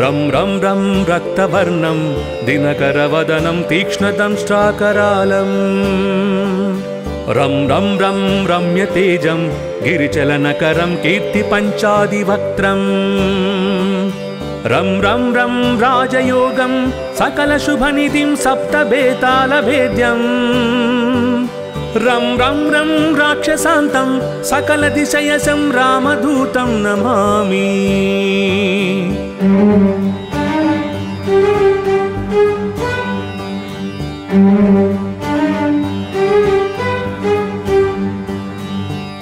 रं रं रं रक्तवर्णं दिनकरवदनं तीक्ष्णदंष्ट्राकरालं रं रं रं रम्यतेजं गिरिचलनकरं कीर्तिपञ्चादिवक्त्रम् रं रं रं राजयोगं सकलशुभनिधिं सप्तबेतालभेद्यम् रं रं रं राक्षसान्तं सकलदिशयसं रामदूतं नमामि।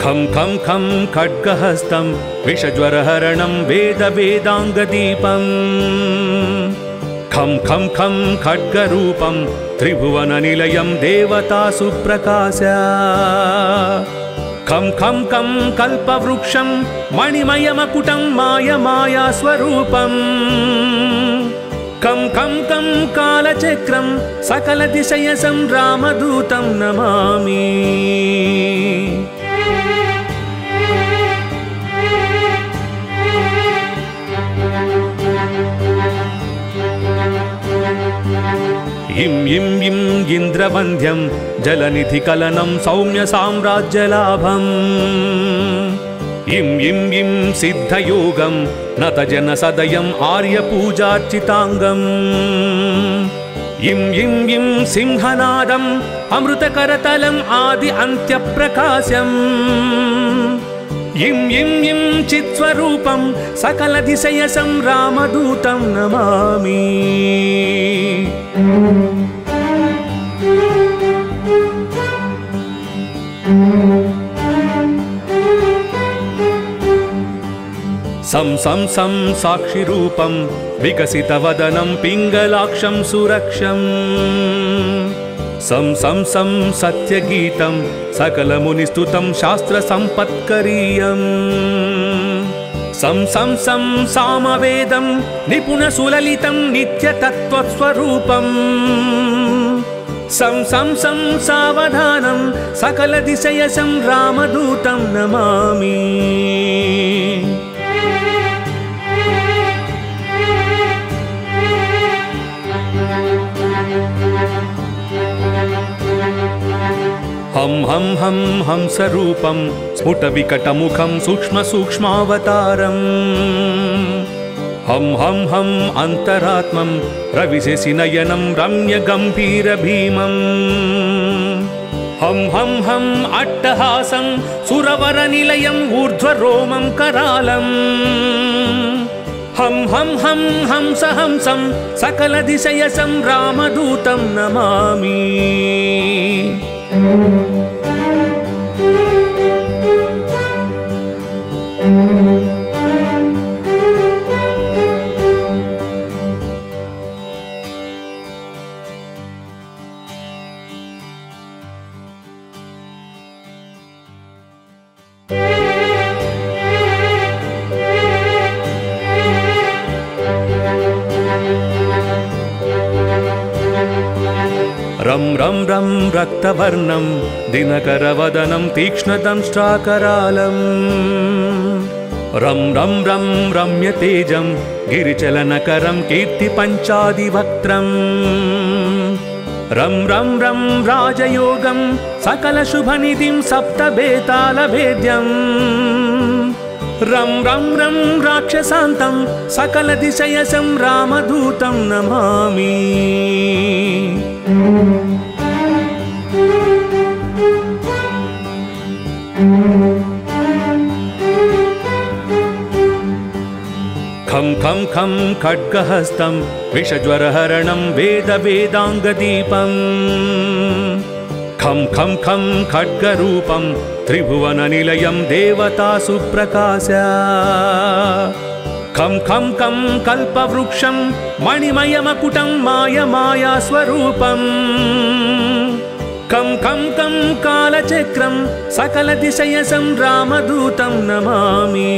खं खं खं खड्गहस्तं विषज्वरहरणं वेदवेदाङ्गदीपम् खं खं खं खड्गरूपं त्रिभुवननिलयं देवतासु प्रकाश खं खं खं कल्पवृक्षं मणिमयमकुटं मायमायास्वरूपम् कं कं कं कालचक्रं सकलदिशयसं रामदूतं नमामि। इं इं इं इन्द्रवन्द्यं जलनिधिकलनं सौम्यसाम्राज्यलाभम् इं इं इं सिद्धयोगं नतजनसदयम् आर्यपूजार्चिताङ्गम् इं इं इं सिंहनादम् अमृतकरतलम् आदि अन्त्यप्रकाशम् इं इं इं चित्स्वरूपं सकलदिशयसं रामदूतं नमामि। सं सं सं साक्षिरूपं विकसितवदनं पिङ्गलाक्षं सुरक्षम् सं सं सं सत्यगीतं सकलमुनिस्तुतं शास्त्रसम्पत्करीयम् सं सं सं सामवेदं निपुणसुललितं नित्यतत्त्वस्वरूपम् सं सं सं सावधानं सकलदिशयसं रामदूतं नमामि। हं हं हं हंसरूपं स्फुटविकटमुखं सूक्ष्मसूक्ष्मावतारम् हं हं हं अन्तरात्मं रविशशिनयनं रम्यगम्भीरभीमम् हं हं हं अट्टहासं सुरवरनिलयम् ऊर्ध्वरोमं करालम् हं हं हं हंसहंसं सकलदिशयसं रामदूतं नमामि। रं रं रं रक्तवर्णं दिनकरवदनं तीक्ष्णदंष्ट्राकरालं रं रं रं रम्यतेजं गिरिचलनकरं कीर्तिपञ्चादिवक्त्रम् रं रं रं राजयोगं सकलशुभनिधिं सप्तबेतालभेद्यम् रं रं रं राक्षसान्तं सकलदिशयसं रामदूतं नमामि। खं खं खं खड्गहस्तं विषज्वरहरणं वेदवेदाङ्गदीपम् खं खं खं खड्गरूपं त्रिभुवननिलयं देवतासु प्रकाश खं खं खं कल्पवृक्षं मणिमयमकुटं मायमायास्वरूपम् कं कं कं कालचक्रं सकलदिशयसं रामदूतं नमामि।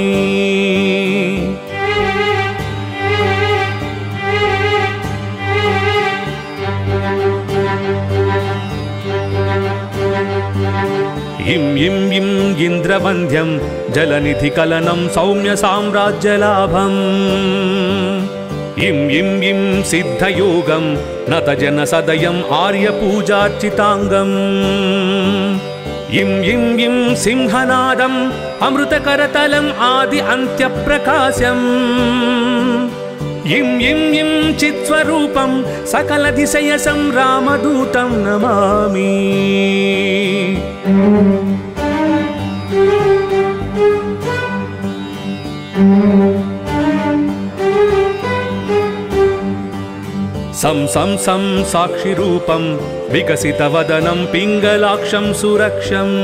इं इं इं इन्द्रवन्द्यं जलनिधिकलनं सौम्यसाम्राज्यलाभम् इं इं इं सिद्धयोगं नतजनसदयम् आर्यपूजार्चिताङ्गम् इं इं इं सिंहनादम् अमृतकरतलम् आदि अन्त्यप्रकाशम् इं इं इं चित्स्वरूपं सकलदिशयसं रामदूतं नमामि। सं सं सं साक्षिरूपं विकसितवदनं पिङ्गलाक्षं सुरक्षम्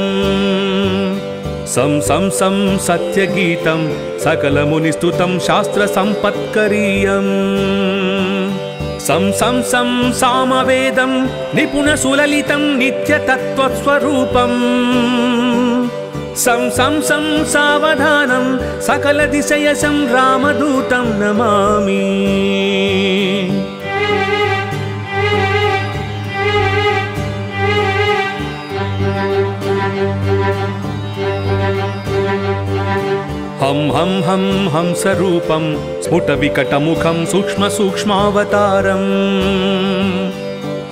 सं सं सं सत्यगीतं सकलमुनिस्तुतं शास्त्रसम्पत्करीयम् सं सं सं सामवेदं निपुणसुललितं नित्यतत्त्वस्वरूपम् सं सं सं सावधानं सकलदिशयसं रामदूतं नमामि। हं हं हं हंसरूपं स्फुटविकटमुखं सूक्ष्मसूक्ष्मावतारम्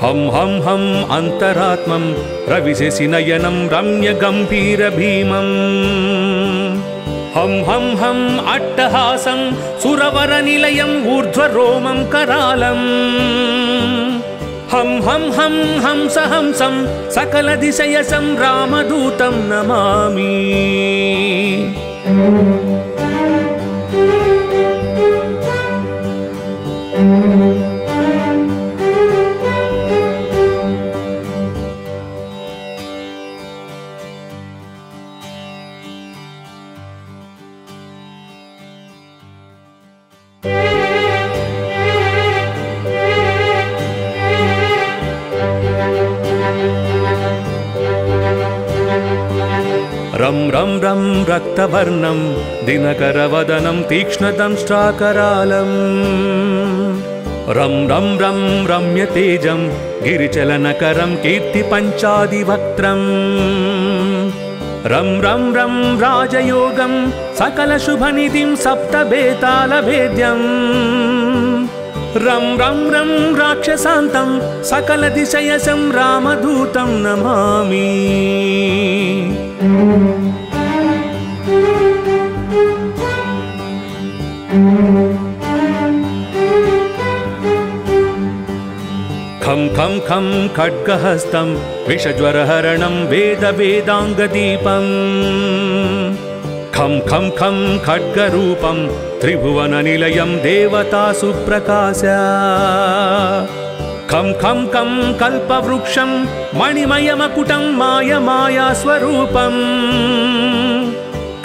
हं हं हं अन्तरात्मं रविशशिनयनं रम्यगम्भीरभीमम् हं हं हं अट्टहासं सुरवरनिलयम् ऊर्ध्वरोमं करालम् हं हं हं हंस हंसं सकलदिशयसं रामदूतं नमामि। रं रं रं रक्तवर्णं दिनकरवदनं तीक्ष्णदंष्ट्राकरालम् रं रं रं रम्यतेजं गिरिचलनकरं कीर्तिपञ्चादिवक्त्रम् रं रं रं राजयोगं सकलशुभनिधिं सप्तबेतालभेद्यम् रं रं रं राक्षसान्तं सकलदिशयसं रामदूतं नमामि। खं खं खं खड्गहस्तं विषज्वरहरणं वेदवेदाङ्गदीपम् खं खं खं खड्गरूपं त्रिभुवननिलयं देवतासु प्रकाश खं खं खं कल्पवृक्षं मणिमयमकुटं मायमायास्वरूपम्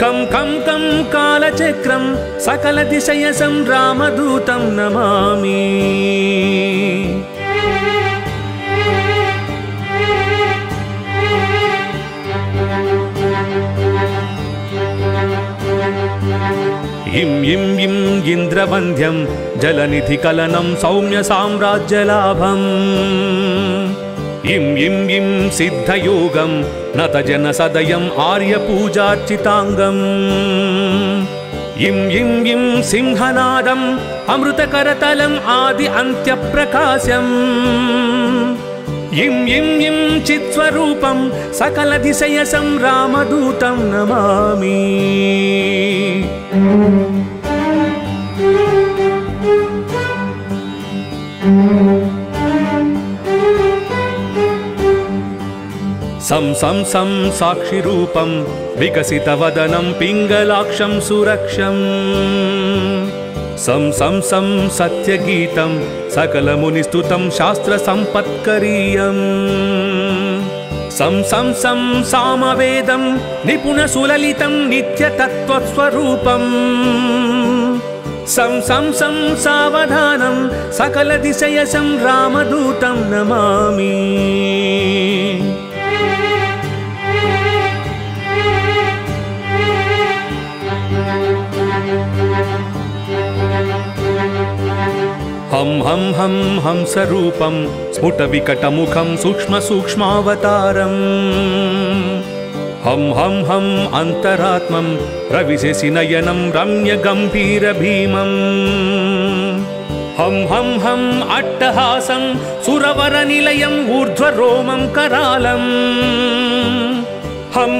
खं खं खं कालचक्रं सकलदिशयसं रामदूतं नमामि। इं इं इं इन्द्रवन्द्यं जलनिधिकलनं सौम्यसाम्राज्यलाभम् इं इं इं सिद्धयोगं नतजनसदयम् आर्यपूजार्चिताङ्गम् इं इं इं सिंहनादम् अमृतकरतलम् आदि अन्त्यप्रकाशम् इं इं इं चित्स्वरूपं सकलदिशयसं रामदूतं नमामि। सं सं सं साक्षिरूपं विकसितवदनं पिङ्गलाक्षं सुरक्षम् सं सं सं सत्यगीतं सकलमुनिस्तुतं शास्त्रसम्पत्करीयम् सं सं सं सामवेदं निपुणसुललितं नित्यतत्त्वस्वरूपम् सं सं सं सावधानं सकलदिशयसं रामदूतं नमामि। हं हं हं हंसरूपं स्फुटविकटमुखं सूक्ष्मसूक्ष्मावतारम् हं हं हं अन्तरात्मं रविशशिनयनं रम्यगम्भीरभीमम् हं हं अट्टहासं सुरवरनिलयम् ऊर्ध्वरोमं करालम् हं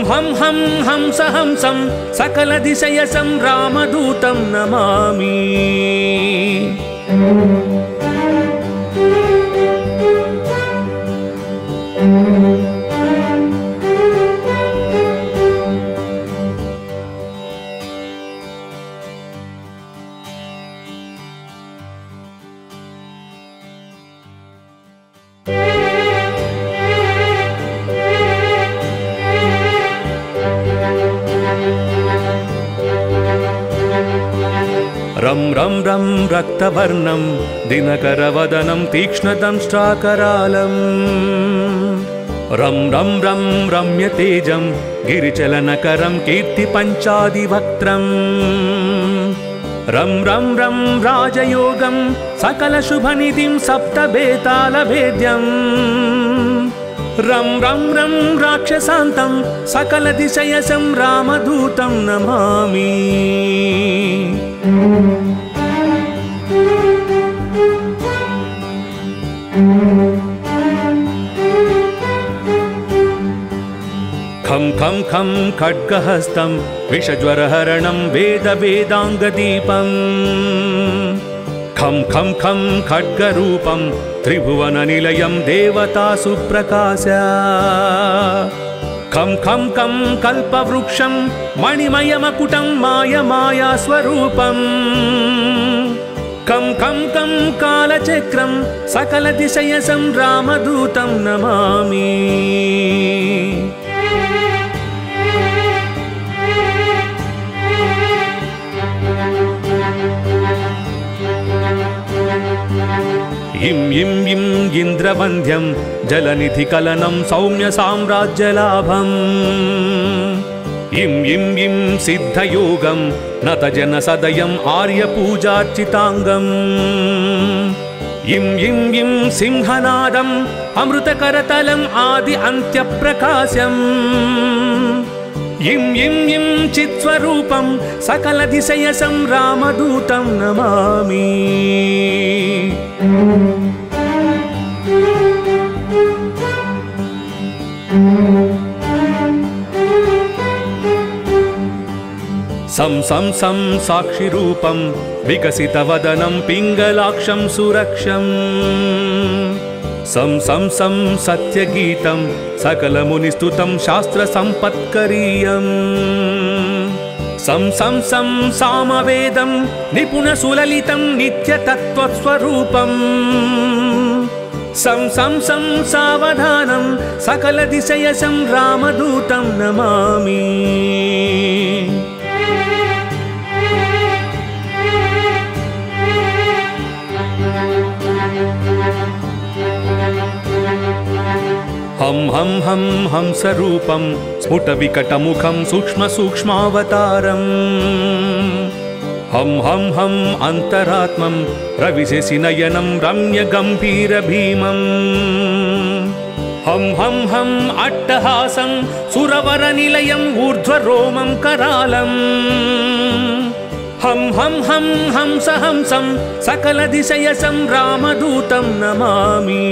हंसं सकलदिशयसं रामदूतं नमामि। रं रं रं रक्तवर्णं दिनकरवदनं तीक्ष्णदंष्ट्राकरालम् रं रं रं रम्यतेजं गिरिचलनकरं कीर्तिपञ्चादिवक्त्रम् रं रं रं राजयोगं सकलशुभनिधिं सप्तबेतालभेद्यम् रं रं रं राक्षसान्तं सकलदिशयसं रामदूतं नमामि। खं खं खं खड्गहस्तं विषज्वरहरणं वेदवेदाङ्गदीपम् खं खं खं खड्गरूपं त्रिभुवननिलयं देवतासु प्रकाश खं खं खं कल्पवृक्षं मणिमयमकुटं मायमायास्वरूपम् खं खं खं कालचक्रं सकलदिशयसं रामदूतं नमामि। इं इं इं इन्द्रवन्द्यं जलनिधिकलनं सौम्यसाम्राज्यलाभम् इं इं इं सिद्धयोगं नतजनसदयम् आर्यपूजार्चिताङ्गम् इं इं इं सिंहनादम् अमृतकरतलम् आदि अन्त्यप्रकाशम् इं इं इं चित्स्वरूपं सकलदिशयसं रामदूतं नमामि। सं सं सं साक्षिरूपं विकसितवदनं पिङ्गलाक्षं सुरक्षम् सं सं सं सत्यगीतं सकलमुनिस्तुतं शास्त्रसम्पत्करीयम् सं सं सं सामवेदं निपुणसुललितं नित्यतत्त्वस्वरूपम् सं सं सं सावधानं सकलदिशयसं रामदूतं नमामि। हं हं हं हंसरूपं स्फुटविकटमुखं सूक्ष्मसूक्ष्मावतारम् हं हं हं अन्तरात्मं रविशशिनयनं रम्यगम्भीरभीमम् हं हं हं अट्टहासं सुरवरनिलयम् ऊर्ध्वरोमं करालम् हं हं हं हंसं सकलदिशयसं रामदूतं नमामि।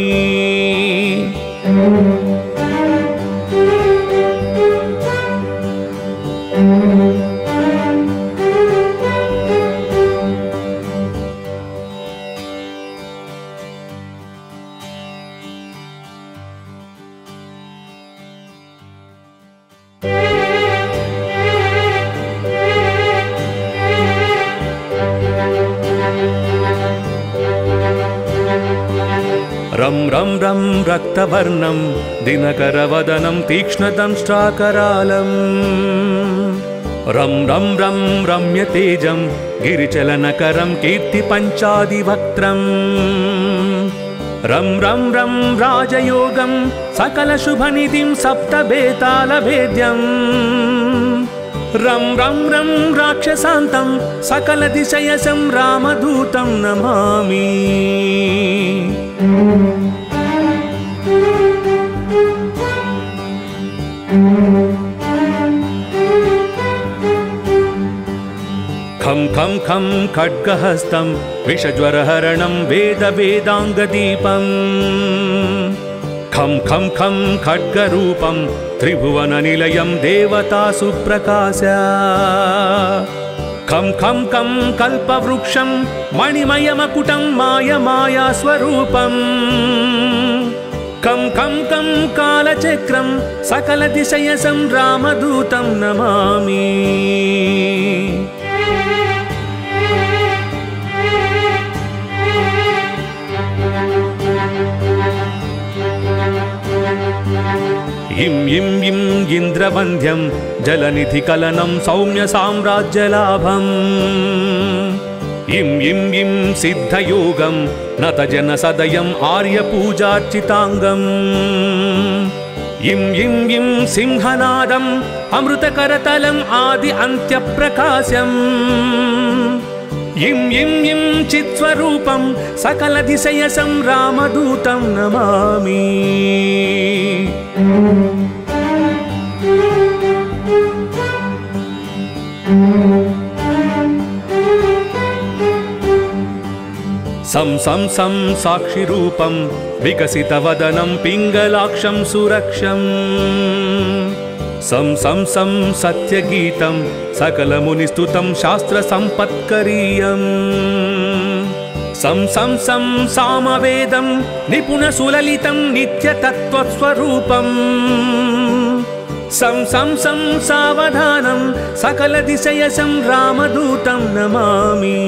रं रं रं रक्तवर्णं दिनकरवदनं तीक्ष्णदंष्ट्राकरालम् रं रं रं रम्यतेजं गिरिचलनकरं कीर्तिपञ्चादिवक्त्रम् रं रं रं राजयोगं सकलशुभनिधिं सप्तबेतालभेद्यम् रं रं रं राक्षसान्तं सकलदिशयसं रामदूतं नमामि। खं खं खं खड्गहस्तं विषज्वरहरणं वेदवेदाङ्गदीपम् खं खं खं खड्गरूपं त्रिभुवननिलयं देवतासु प्रकाश खं खं खं कल्पवृक्षं मणिमयमकुटं मायमायास्वरूपम् कं कं कं कालचक्रं सकलदिशयसं रामदूतं नमामि इं इं इं इन्द्रवन्द्यं जलनिधिकलनं सौम्यसाम्राज्यलाभम् इं इं इं सिद्धयोगं नतजनसदयम् आर्यपूजार्चिताङ्गम् इं इं इं सिंहनादम् अमृतकरतलम् आदि अन्त्यप्रकाशम् इं इं इं चित्स्वरूपं सकलदिशयसं रामदूतं नमामि सं सं सं साक्षिरूपं विकसितवदनं पिङ्गलाक्षं सुरक्षम् सं सं सं सत्यगीतं सकलमुनिस्तुतं शास्त्रसम्पत्करीयम् सं सं सं सामवेदं निपुणसुललितं नित्यतत्त्वस्वरूपम् सं सं सं सावधानं सकलदिशयसं रामदूतं नमामि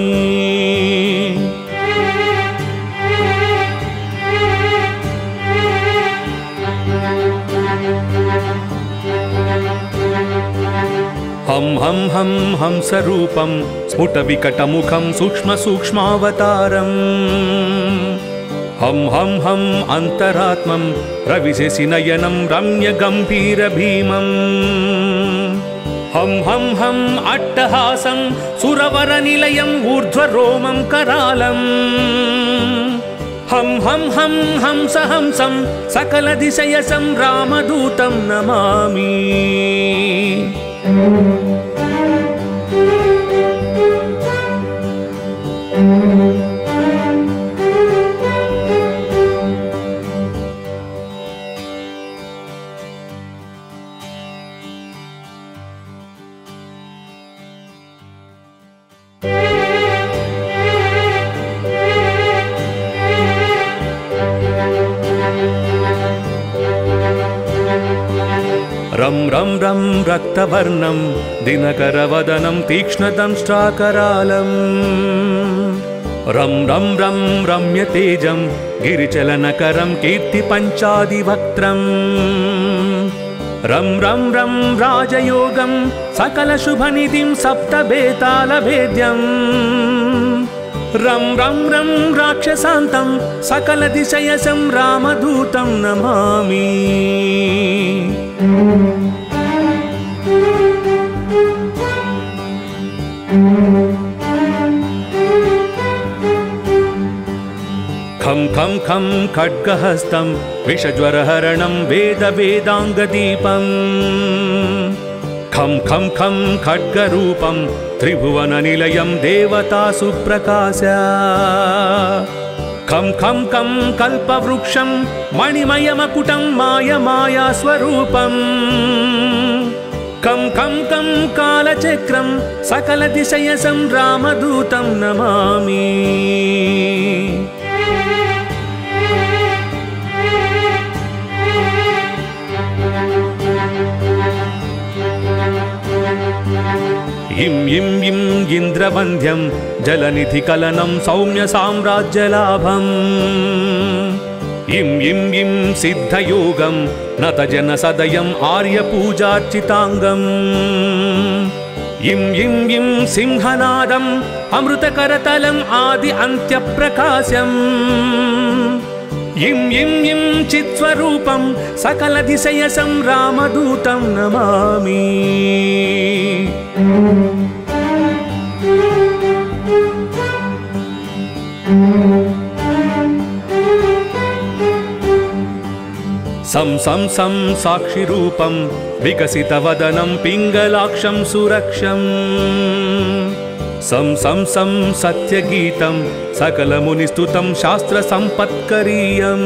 हं हं हं हंसरूपं स्फुटविकटमुखं सूक्ष्मसूक्ष्मावतारम् हं हं हं अन्तरात्मं रविशशिनयनं रम्यगम्भीरभीमम् हं हं हं अट्टहासं सुरवरनिलयम् ऊर्ध्वरोमं करालम् हं हं हं हंसहंसं सकलदिशयसं रामदूतं नमामि रं रं रं रक्तवर्णं दिनकरवदनं तीक्ष्णदंष्ट्राकरालम् रं रं रं रम्यतेजं गिरिचलनकरं कीर्तिपञ्चादिवक्त्रम् रं रं रं राजयोगं सकलशुभनिधिं सप्तबेतालभेद्यम् रं रं रं राक्षसान्तं सकलदिशयसं रामदूतं नमामि खं खं खं खड्गहस्तं विषज्वरहरणं वेदवेदाङ्गदीपम् खं खं खं खड्गरूपं त्रिभुवननिलयं देवतासु प्रकाश खं खं खं कल्पवृक्षं मणिमयमकुटं मायमायास्वरूपम् कं कं कं कालचक्रं सकलदिशयसं रामदूतं नमामि इं इं इं इन्द्रवन्द्यं जलनिधिकलनं सौम्यसाम्राज्यलाभम् इं इं इं सिद्धयोगं नतजनसदयम् आर्यपूजार्चिताङ्गम् इं इं इं सिंहनादम् अमृतकरतलम् आदि अन्त्यप्रकाशम् इं इं इं चित्स्वरूपं सकलदिशयसं रामदूतं नमामि सं सं सं साक्षिरूपं विकसितवदनं पिङ्गलाक्षं सुरक्षम् సం సం సం సత్యగీతం సకలమునిస్తుతం శాస్త్ర సంపత్కరీయం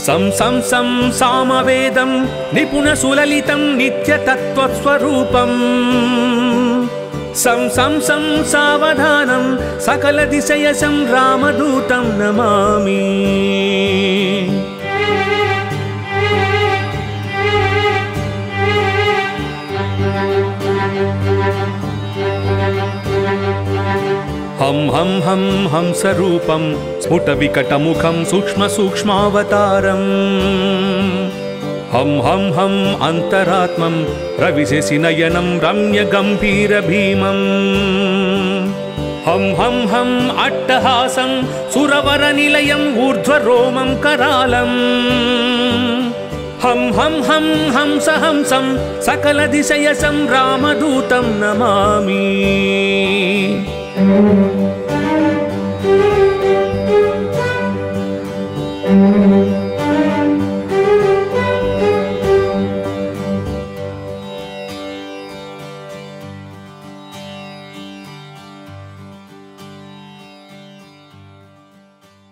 సం సం సం సామవేదం నిపుణ సులలితం నిత్యతత్వస్వరూపం సం సం సం సావధానం సకల దిశయసం రామదూతం నమామి హం హం హం హంసరూపం స్ఫుట వికటముఖం సూక్ష్మ సూక్ష్మావతారం హం హం హం అంతరాత్మం రవిశశినయనం రమ్య గంభీర భీమం హం హం హం అట్టహాసం సురవర నిలయం ఊర్ధ్వరోమం కరాళం హం హం హం హంస హంసం సకల దిశయసం రామదూతం నమామి